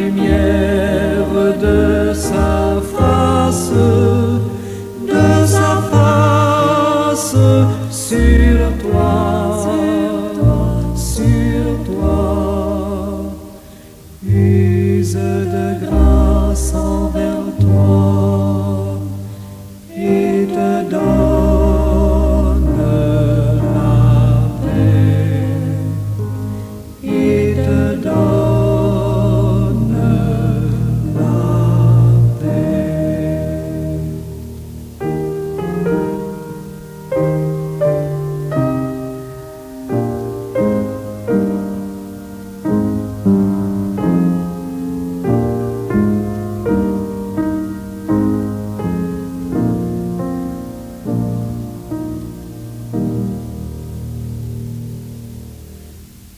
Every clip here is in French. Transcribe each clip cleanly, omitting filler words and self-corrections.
lumière de sa face sur toi, use de grâce envers toi et te donne la paix, et te donne la paix.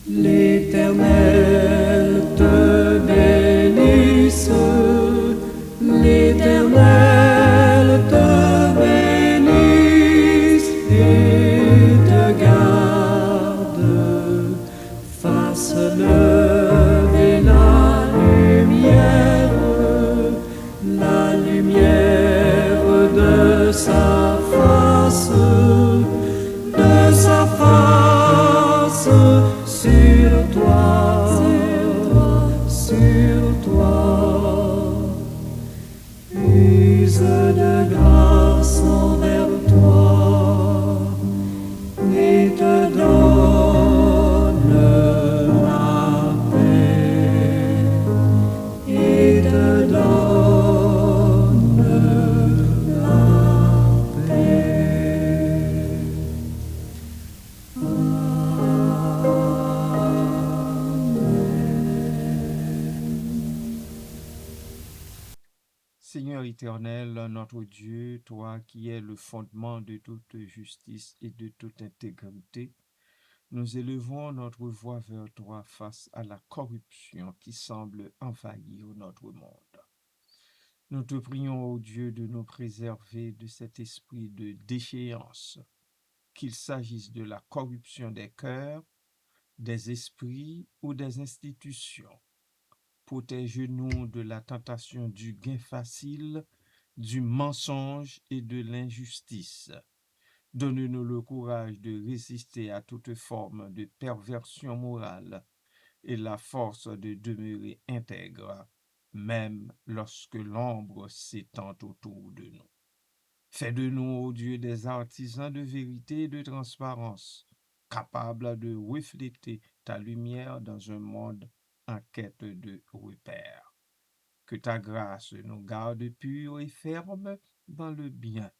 L'Éternel te bénisse, l'Éternel te bénisse et te garde, fasse lever la lumière de sa face sur toi, use de grâce envers toi et te donne la paix, et te donne la paix. Seigneur éternel, notre Dieu, toi qui es le fondement de toute justice et de toute intégrité, nous élevons notre voix vers toi face à la corruption qui semble envahir notre monde. Nous te prions, ô Dieu, de nous préserver de cet esprit de déchéance, qu'il s'agisse de la corruption des cœurs, des esprits ou des institutions. Protège-nous de la tentation du gain facile, du mensonge et de l'injustice. Donne-nous le courage de résister à toute forme de perversion morale et la force de demeurer intègre, même lorsque l'ombre s'étend autour de nous. Fais de nous, ô Dieu, des artisans de vérité et de transparence, capables de refléter ta lumière dans un monde en quête de repères. Que ta grâce nous garde purs et fermes dans le bien.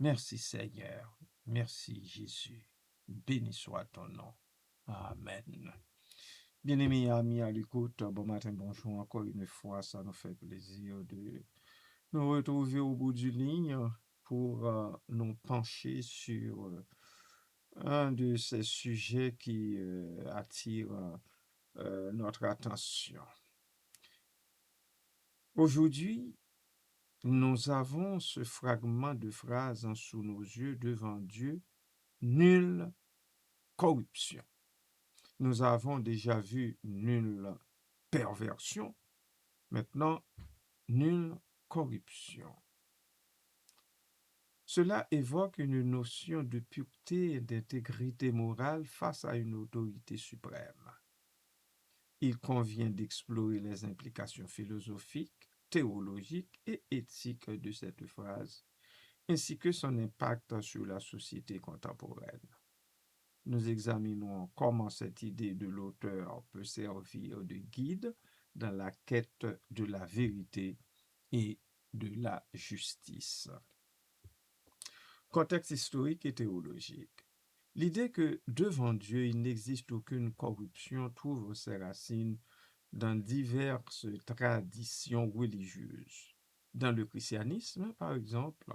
Merci Seigneur. Merci Jésus. Béni soit ton nom. Amen. Bien-aimés amis à l'écoute, bon matin, bonjour encore une fois. Ça nous fait plaisir de nous retrouver au bout du ligne pour nous pencher sur un de ces sujets qui attire notre attention. Aujourd'hui, nous avons ce fragment de phrase sous nos yeux devant Dieu, nulle corruption. Nous avons déjà vu nulle perversion, maintenant nulle corruption. Cela évoque une notion de pureté et d'intégrité morale face à une autorité suprême. Il convient d'explorer les implications philosophiques, théologiques et éthiques de cette phrase, ainsi que son impact sur la société contemporaine. Nous examinons comment cette idée de l'auteur peut servir de guide dans la quête de la vérité et de la justice. Contexte historique et théologique. L'idée que devant Dieu il n'existe aucune corruption trouve ses racines dans diverses traditions religieuses. Dans le christianisme, par exemple,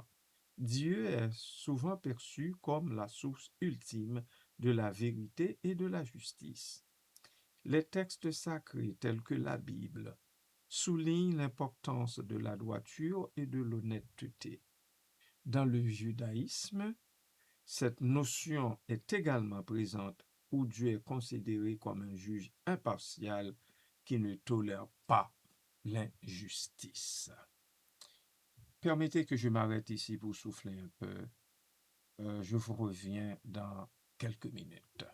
Dieu est souvent perçu comme la source ultime de la vérité et de la justice. Les textes sacrés tels que la Bible soulignent l'importance de la droiture et de l'honnêteté. Dans le judaïsme, cette notion est également présente où Dieu est considéré comme un juge impartial qui ne tolère pas l'injustice. Permettez que je m'arrête ici pour souffler un peu. Je vous reviens dans quelques minutes.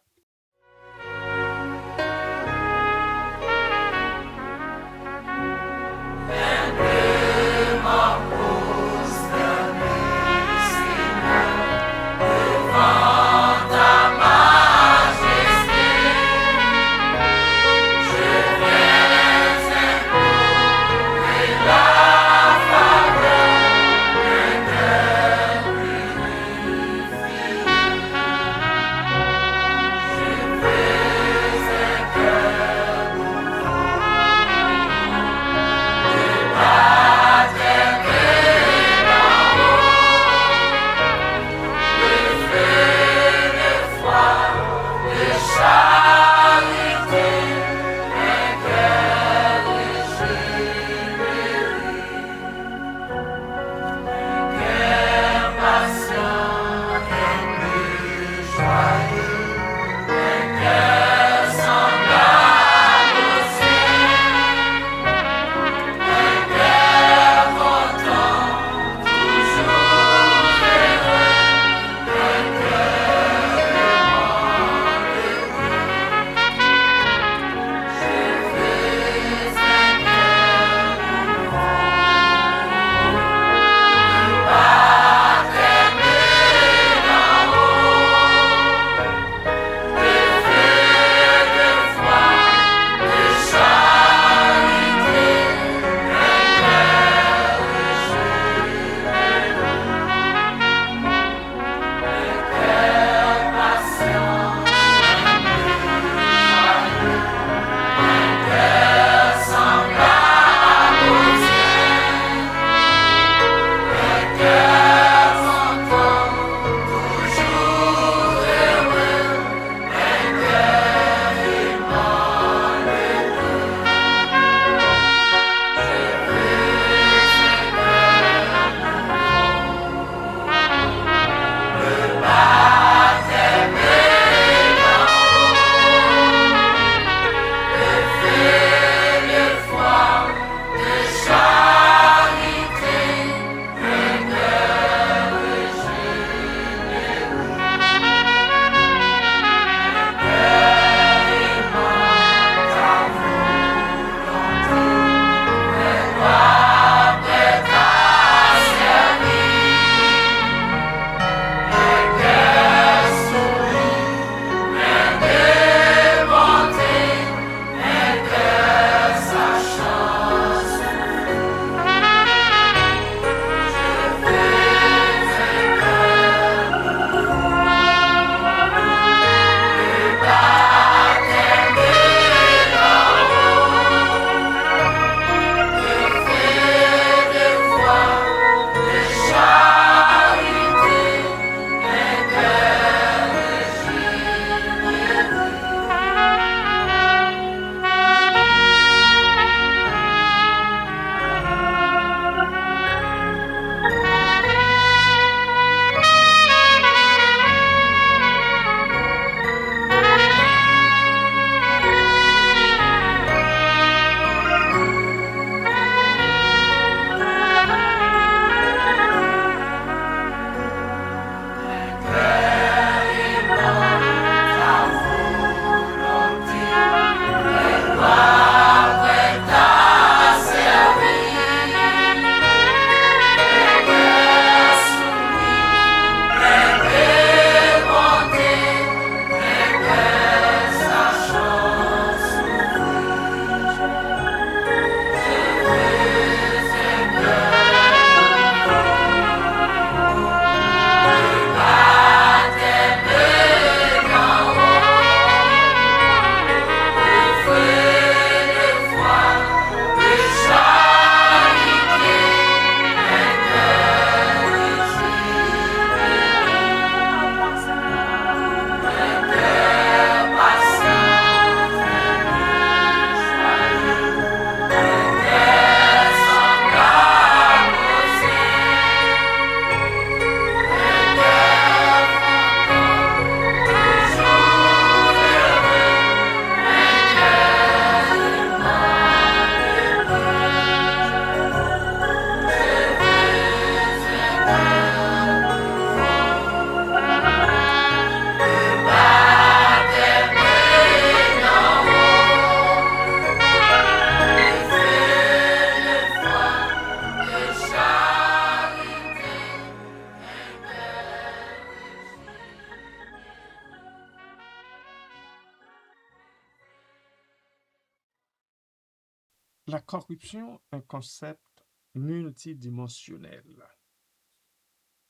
La corruption, un concept multidimensionnel.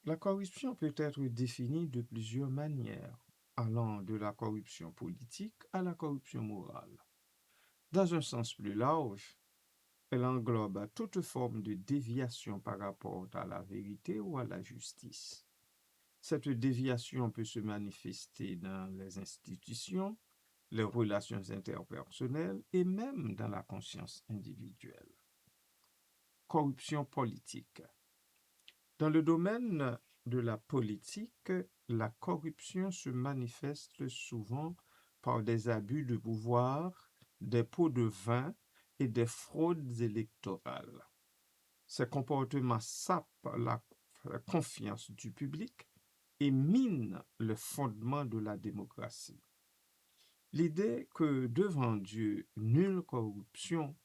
La corruption peut être définie de plusieurs manières, allant de la corruption politique à la corruption morale. Dans un sens plus large, elle englobe toute forme de déviation par rapport à la vérité ou à la justice. Cette déviation peut se manifester dans les institutions, les relations interpersonnelles et même dans la conscience individuelle. Corruption politique. Dans le domaine de la politique, la corruption se manifeste souvent par des abus de pouvoir, des pots de vin et des fraudes électorales. Ces comportements sapent la confiance du public et minent le fondement de la démocratie. L'idée que devant Dieu, nulle corruption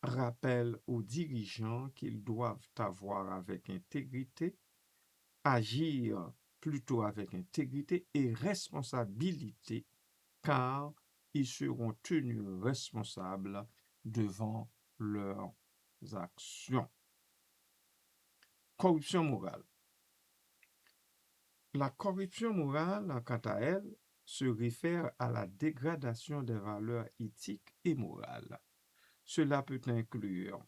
rappelle aux dirigeants qu'ils doivent avoir avec intégrité, agir plutôt avec intégrité et responsabilité, car ils seront tenus responsables devant leurs actions. Corruption morale. La corruption morale, quant à elle, se réfère à la dégradation des valeurs éthiques et morales. Cela peut inclure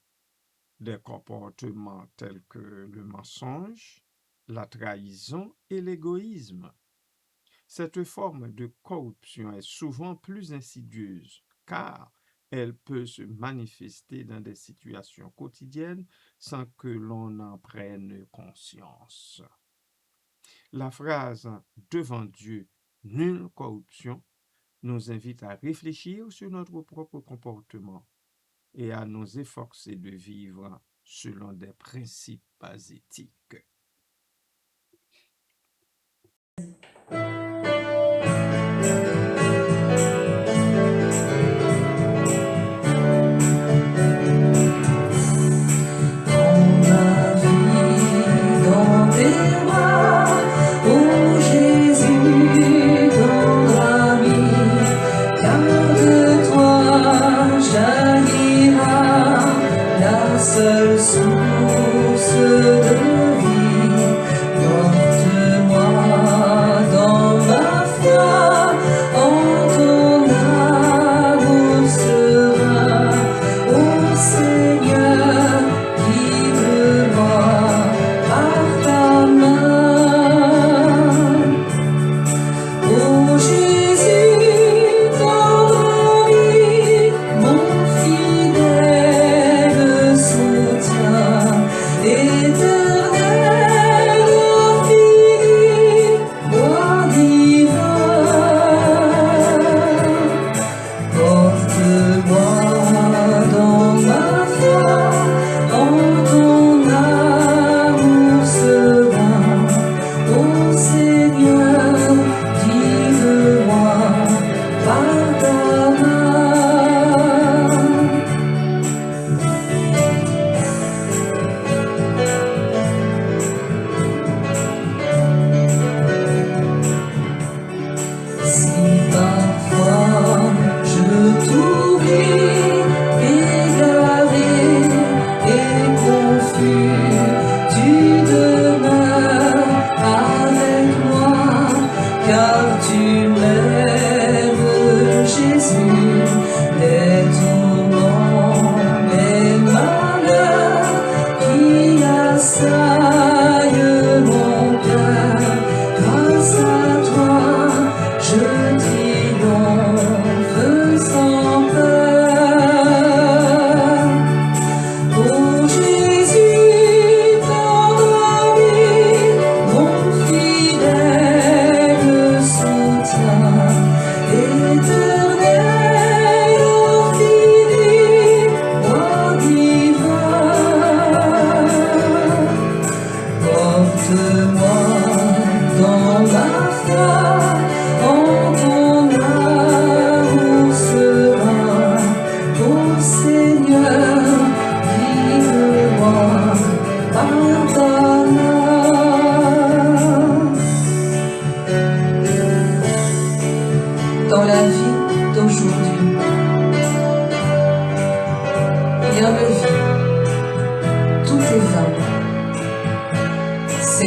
des comportements tels que le mensonge, la trahison et l'égoïsme. Cette forme de corruption est souvent plus insidieuse car elle peut se manifester dans des situations quotidiennes sans que l'on en prenne conscience. La phrase « devant Dieu, nulle corruption » nous invite à réfléchir sur notre propre comportement et à nous efforcer de vivre selon des principes éthiques. Seule source de vie, porte-moi dans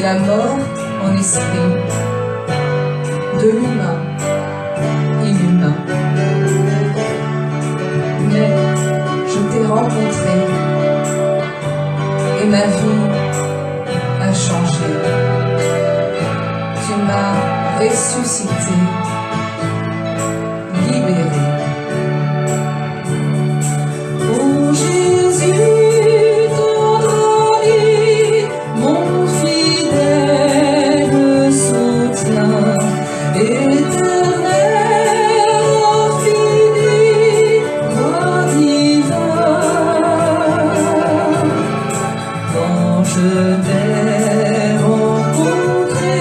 la mort en esprit, de l'humain, inhumain. Mais je t'ai rencontré et ma vie a changé. Tu m'as ressuscité, libéré. Oh Jésus, ton ami, mon fidèle soutien, éternel, infini, roi divin. Quand je t'ai rencontré,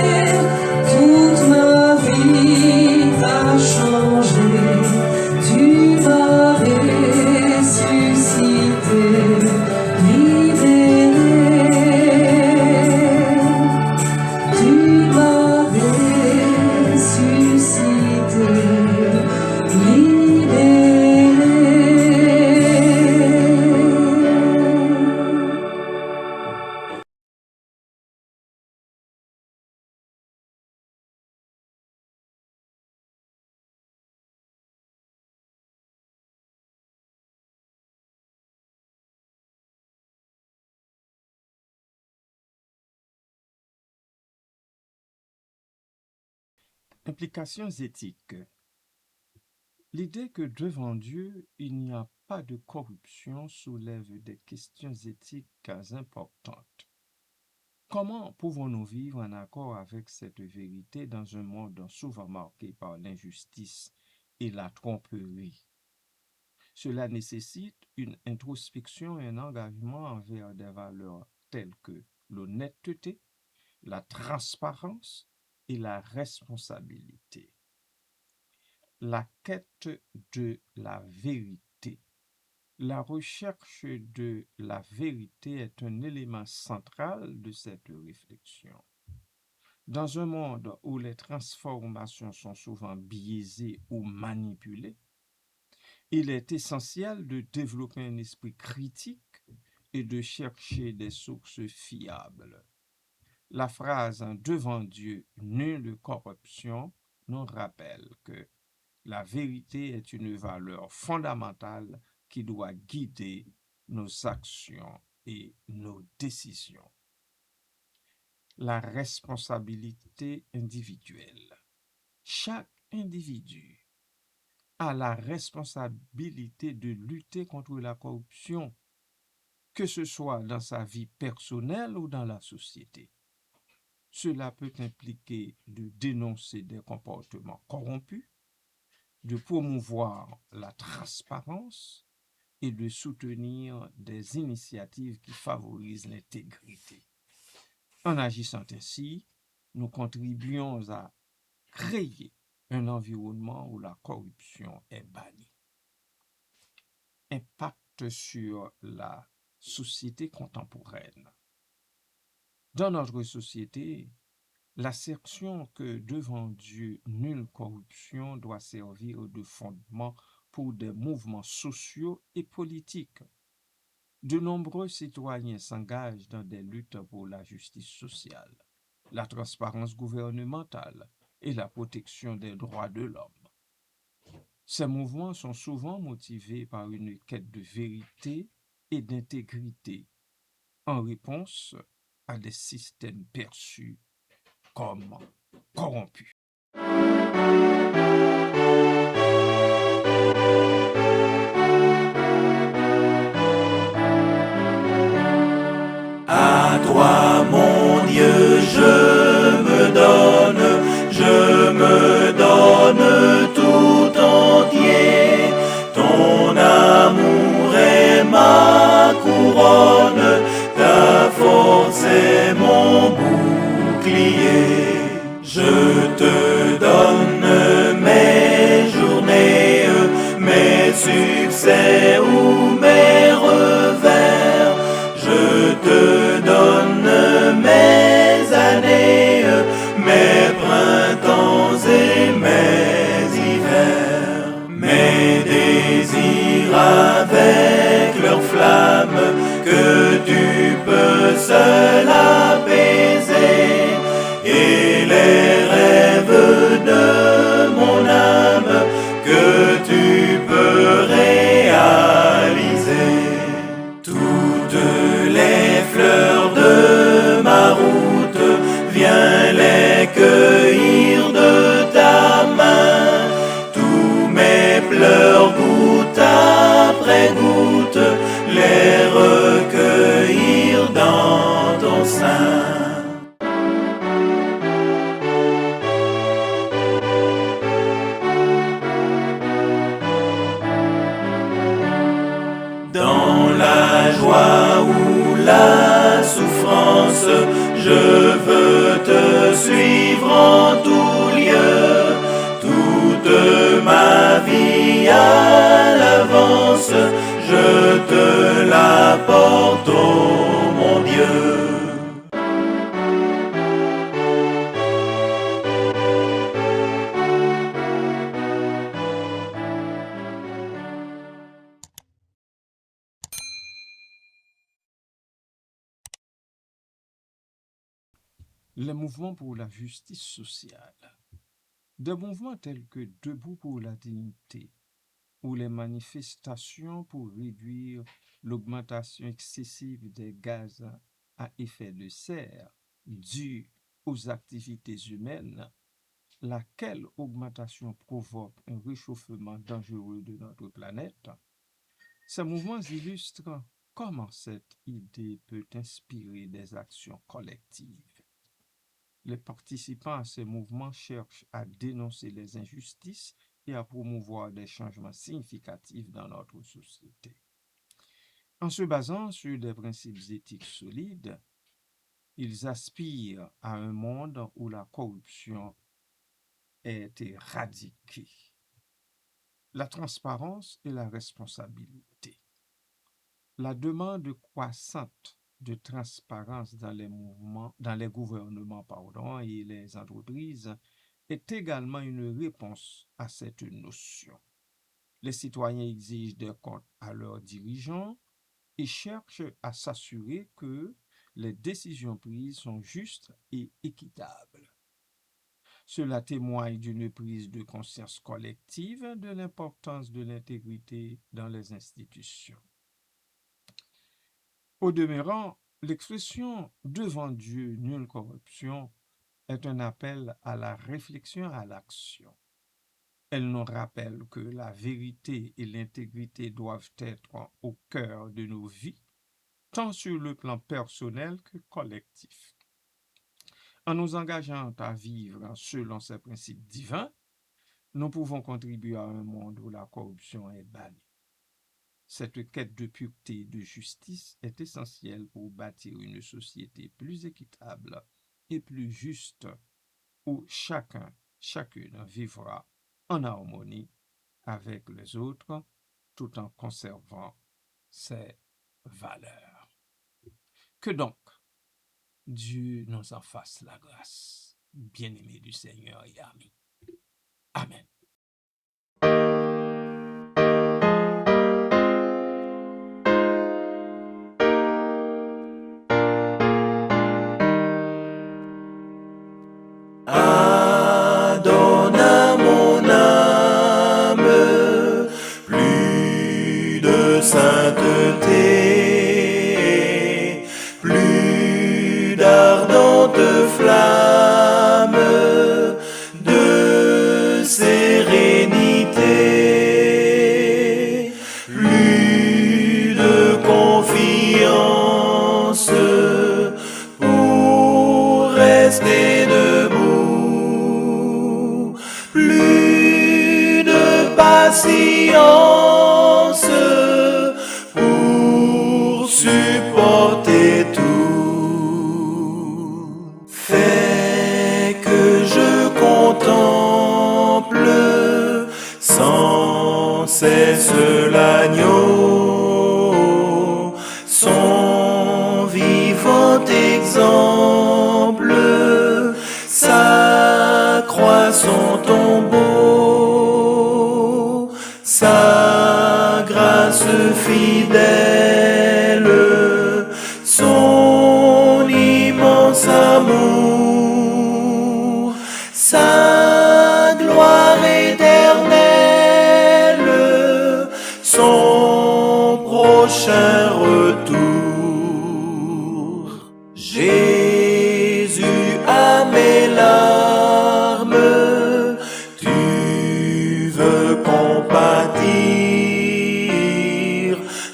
toute ma vie a changé. Tu m'as ressuscité, libéré. Tu m'as ressuscité, libéré. Implications éthiques. L'idée que devant Dieu, il n'y a pas de corruption soulève des questions éthiques importantes. Comment pouvons-nous vivre en accord avec cette vérité dans un monde souvent marqué par l'injustice et la tromperie? Cela nécessite une introspection et un engagement envers des valeurs telles que l'honnêteté, la transparence et la responsabilité. La quête de la vérité. La recherche de la vérité est un élément central de cette réflexion. Dans un monde où les transformations sont souvent biaisées ou manipulées, il est essentiel de développer un esprit critique et de chercher des sources fiables. La phrase « devant Dieu, nulle corruption » nous rappelle que la vérité est une valeur fondamentale qui doit guider nos actions et nos décisions. La responsabilité individuelle. Chaque individu a la responsabilité de lutter contre la corruption, que ce soit dans sa vie personnelle ou dans la société. Cela peut impliquer de dénoncer des comportements corrompus, de promouvoir la transparence et de soutenir des initiatives qui favorisent l'intégrité. En agissant ainsi, nous contribuons à créer un environnement où la corruption est bannie. Impact sur la société contemporaine. Dans notre société, l'assertion que devant Dieu, nulle corruption doit servir de fondement pour des mouvements sociaux et politiques. De nombreux citoyens s'engagent dans des luttes pour la justice sociale, la transparence gouvernementale et la protection des droits de l'homme. Ces mouvements sont souvent motivés par une quête de vérité et d'intégrité en réponse à des systèmes perçus comme corrompus. À toi, mon Dieu, je me donne tout entier. Ton amour est ma couronne, ta force est mon bouclier. Je te donne mes journées, mes succès ou mes revers. Je te donne mes années, mes printemps et mes hivers. Mes désirs avec leur flamme que tu peux seul apaiser. la joie ou la souffrance, je veux te suivre en tout lieu, toute ma vie à l'avance, je te l'apporte, ô mon Dieu. Les mouvements pour la justice sociale. Des mouvements tels que Debout pour la dignité ou les manifestations pour réduire l'augmentation excessive des gaz à effet de serre due aux activités humaines, laquelle augmentation provoque un réchauffement dangereux de notre planète. Ces mouvements illustrent comment cette idée peut inspirer des actions collectives. Les participants à ces mouvements cherchent à dénoncer les injustices et à promouvoir des changements significatifs dans notre société. En se basant sur des principes éthiques solides, ils aspirent à un monde où la corruption est éradiquée, la transparence et la responsabilité. La demande croissante de transparence dans les gouvernements et les entreprises est également une réponse à cette notion. Les citoyens exigent des comptes à leurs dirigeants et cherchent à s'assurer que les décisions prises sont justes et équitables. Cela témoigne d'une prise de conscience collective de l'importance de l'intégrité dans les institutions. Au demeurant, l'expression « devant Dieu, nulle corruption » est un appel à la réflexion et à l'action. Elle nous rappelle que la vérité et l'intégrité doivent être au cœur de nos vies, tant sur le plan personnel que collectif. En nous engageant à vivre selon ces principes divins, nous pouvons contribuer à un monde où la corruption est bannie. Cette quête de pureté et de justice est essentielle pour bâtir une société plus équitable et plus juste, où chacune vivra en harmonie avec les autres, tout en conservant ses valeurs. Que donc Dieu nous en fasse la grâce, bien-aimés du Seigneur et amis. Amen. Adonne à mon âme plus de sainteté, plus d'ardente flamme de sérénité, plus de confiance pour rester debout, plus de patience pour supporter tout. Fais que je contemple sans cesse l'agneau, son vivant exemple, sa croix, son tombeau, sa grâce fidèle, son immense amour, sa gloire éternelle, son prochain retour. Jésus a mes larmes, tu veux compatir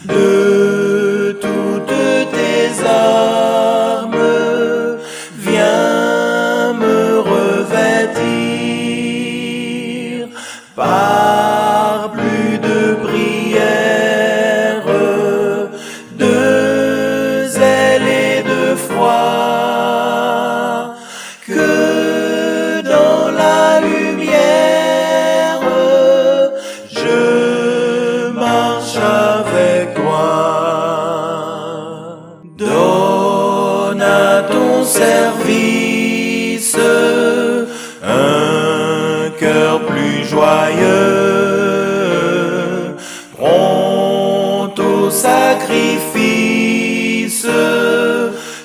de toutes tes armes, viens me revêtir par plus de prières, de marche avec toi. Donne à ton service un cœur plus joyeux, prompt au sacrifice,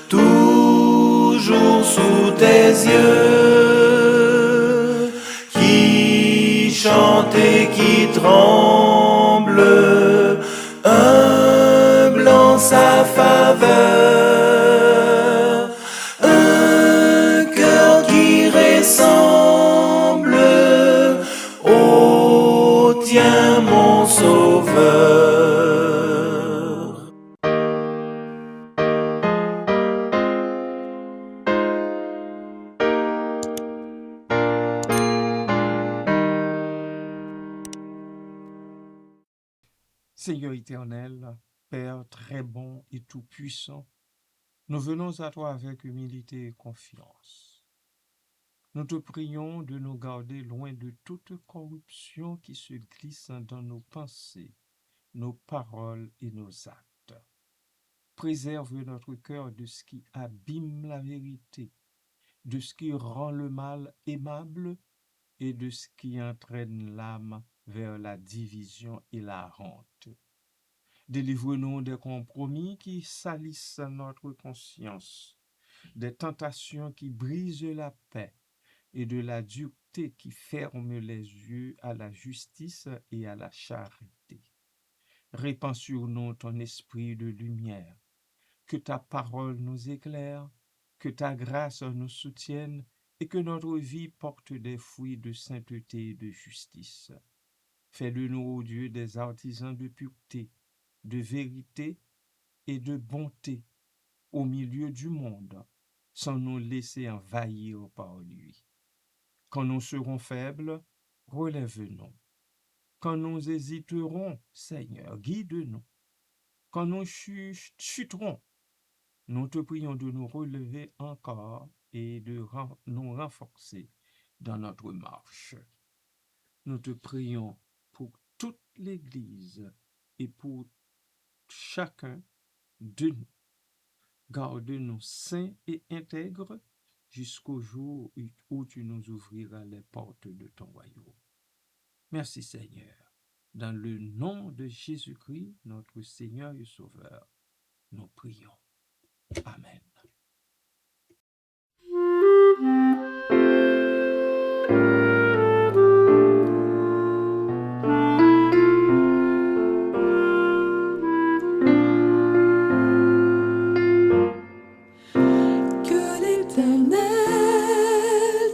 toujours sous tes yeux, qui chante et qui tremble, humble en sa faveur, un cœur qui ressemble au tien, mon Sauveur. Seigneur éternel, Père très bon et tout-puissant, nous venons à toi avec humilité et confiance. Nous te prions de nous garder loin de toute corruption qui se glisse dans nos pensées, nos paroles et nos actes. Préserve notre cœur de ce qui abîme la vérité, de ce qui rend le mal aimable et de ce qui entraîne l'âme vers la division et la honte. Délivre-nous des compromis qui salissent notre conscience, des tentations qui brisent la paix et de la dureté qui ferme les yeux à la justice et à la charité. Répands sur nous ton esprit de lumière, que ta parole nous éclaire, que ta grâce nous soutienne et que notre vie porte des fruits de sainteté et de justice. Fais de nous, ô Dieu, des artisans de pureté, de vérité et de bonté au milieu du monde, sans nous laisser envahir par lui. Quand nous serons faibles, relève-nous. Quand nous hésiterons, Seigneur, guide-nous. Quand nous chuterons, nous te prions de nous relever encore et de nous renforcer dans notre marche. Nous te prions pour toute l'Église et pour chacun de nous. Garde-nous saints et intègres jusqu'au jour où tu nous ouvriras les portes de ton royaume. Merci Seigneur. Dans le nom de Jésus-Christ, notre Seigneur et Sauveur, nous prions. Amen. Que l'Éternel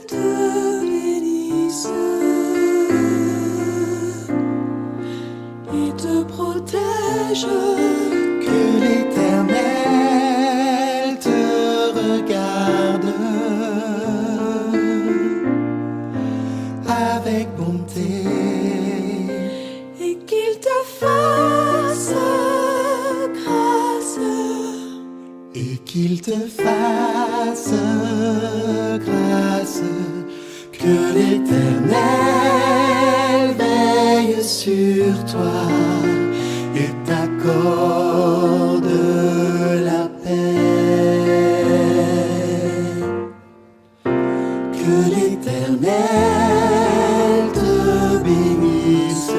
te bénisse et te protège. Que l'Éternel te regarde avec bonté Et qu'il te fasse grâce. et qu'il te fasse grâce. Que l'Éternel veille sur toi et t'accorde la paix. Que l'Éternel te bénisse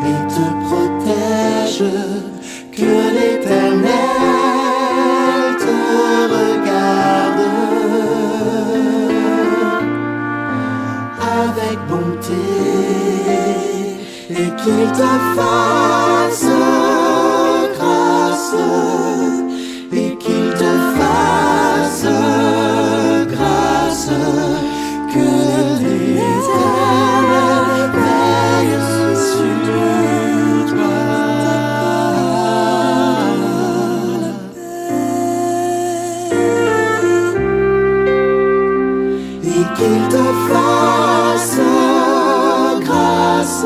et te protège. Que l'Éternel te regarde avec bonté et qu'il te fasse grâce et qu'il te fasse grâce. Que l'Éternel veille sur toi et qu'il te fasse grâce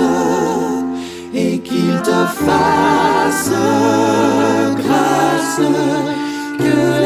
et qu'il te fasse grâce. Que